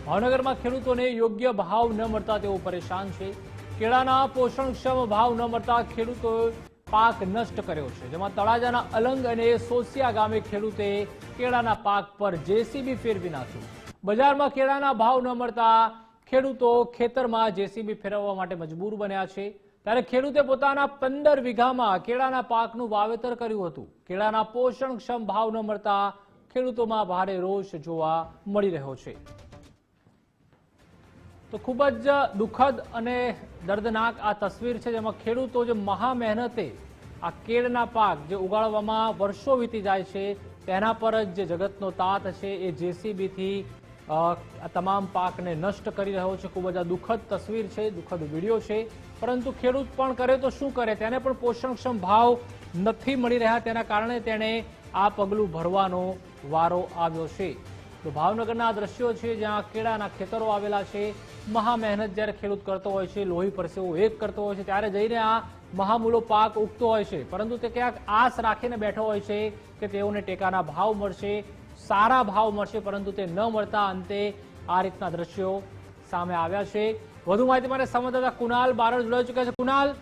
ભાવનગરમાં ખેડૂતોને યોગ્ય ભાવ ન મળતા તેઓ પરેશાન છે। કેળાના પોષણક્ષમ ભાવ ન મળતા ખેડૂતોએ પાક નષ્ટ કર્યો છે, જેમાં તળાજાના અલંગ અને સોસિયા ગામે ખેડૂતે કેળાના પાક પર જેસીબી ફેરવી નાખ્યું। બજારમાં કેળાના ભાવ ન મળતા ખેડૂતો ખેતરમાં જેસીબી ફેરવવા માટે મજબૂર બન્યા છે। ત્યારે ખેડૂતે પોતાના 15 વીઘામાં કેળાના પાકનું વાવેતર કર્યું હતું। કેળાના પોષણક્ષમ ભાવ ન મળતા ખેડૂતોમાં ભારે રોષ જોવા મળી રહ્યો છે। તો ખૂબ જ દુઃખદ અને દર્દનાક આ તસવીર છે, જેમાં ખેડૂતો જે મહા મહેનતે આ કેળના પાક જે ઉગાડવામાં વર્ષો વીતી જાય છે તેના પર જ જે જગતનો તાત છે એ જેસીબીથી આ તમામ પાકને નષ્ટ કરી રહ્યો છે। ખૂબ જ આ દુઃખદ તસવીર છે, દુઃખદ વિડીયો છે, પરંતુ ખેડૂત પણ કરે તો શું કરે, તેને પણ પોષણક્ષમ ભાવ નથી મળી રહ્યા, તેના કારણે તેણે આ પગલું ભરવાનો વારો આવ્યો છે। તો ભાવનગરના દ્રશ્યો છે, જ્યાં કેળાના ખેતરો આવેલા છે। મહા મહેનત જ્યારે ખેડૂત કરતો હોય છે, લોહી પરસેવો એક કરતો હોય છે, ત્યારે જઈને આ મહામૂલો પાક ઉગતો હોય છે, પરંતુ તે ક્યાંક આસ રાખીને બેઠો હોય છે કે તેઓને ટેકાના ભાવ મળશે, સારા ભાવ મળશે, પરંતુ તે ન મળતા અંતે આ રીતના દ્રશ્યો સામે આવ્યા છે। વધુ માહિતી માટે સંવાદદાતા કુનાલ બારડ જોડાઈ ચૂક્યા છે। કુનાલ,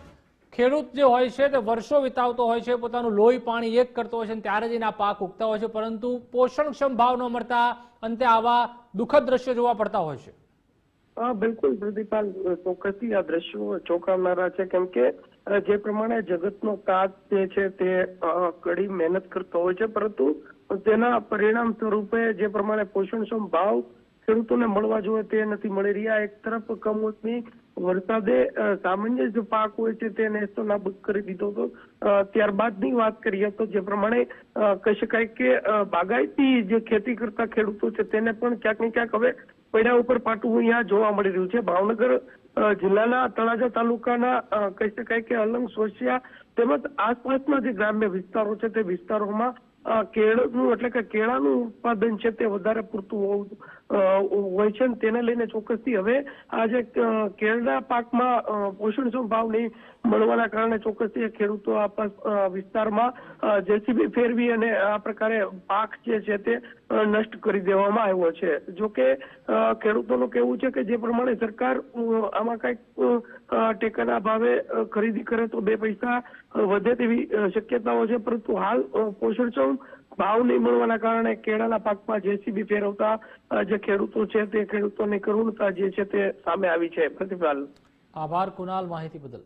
ખેડૂત જે હોય છે તે વર્ષો વિતાવતો હોય છે, પોતાનું લોહી પાણી એક કરતો હોય છે, ત્યારે જઈને આ પાક ઉગતા હોય છે, પરંતુ પોષણક્ષમ ભાવ ન મળતા અંતે આવા દુઃખદ દ્રશ્યો જોવા પડતા હોય છે। બિલકુલ પ્રદીપાલ, ચોક્કસથી આ દ્રશ્યો ચોંકાવનારા છે, કેમ કે જે પ્રમાણે જગતનો તાત જે છે તે કડી મહેનત કરતો હોય છે, પરંતુ તેના પરિણામ સ્વરૂપે જે પ્રમાણે પોષણક્ષમ ભાવ ખેડૂતોને મળવા જોઈએ તે નથી મળી રહ્યા। એક તરફ કમોસમી વરસાદે સામાન્ય જે પાક હોય છે તે નેસ્તો નાબૂદ કરી દીધો હતો। ત્યારબાદની વાત કરીએ તો જે પ્રમાણે કહી શકાય કે બાગાયતી જે ખેતી કરતા ખેડૂતો છે તેને પણ ક્યાંક ને ક્યાંક હવે પૈડા ઉપર પાટું અહીંયા જોવા મળી રહ્યું છે। ભાવનગર જિલ્લાના તળાજા તાલુકાના કહી શકાય કે અલંગ, સોસિયા તેમજ આસપાસના જે ગ્રામ્ય વિસ્તારો છે તે વિસ્તારોમાં કેળનું એટલે કે કેળાનું ઉત્પાદન છે તે વધારે પૂરતું હોય છે, તેને લઈને ચોક્કસથી હવે આ જે કેળના પાકમાં પોષણક્ષમ ભાવ નહીં મળવાના કારણે ચોક્કસથી ખેડૂતો આ વિસ્તારમાં જેસીબી ફેરવી અને આ પ્રકારે પાક જે છે તે નષ્ટ કરી દેવામાં આવ્યો છે। જોકે ખેડૂતોનું કહેવું છે કે જે પ્રમાણે સરકાર આમાં કંઈક ટેકાના ભાવે ખરીદી કરે તો 2 પૈસા વધે તેવી શક્યતાઓ છે, પરંતુ હાલ પોષણક્ષમ ભાવ નહીં મળવાના કારણે કેળાના પાકમાં જેસીબી ફેરવતા જે ખેડૂતો છે તે ખેડૂતોની કરુણતા જે છે તે સામે આવી છે। પ્રતિભાલ, આભાર કુનાલ માહિતી બદલ।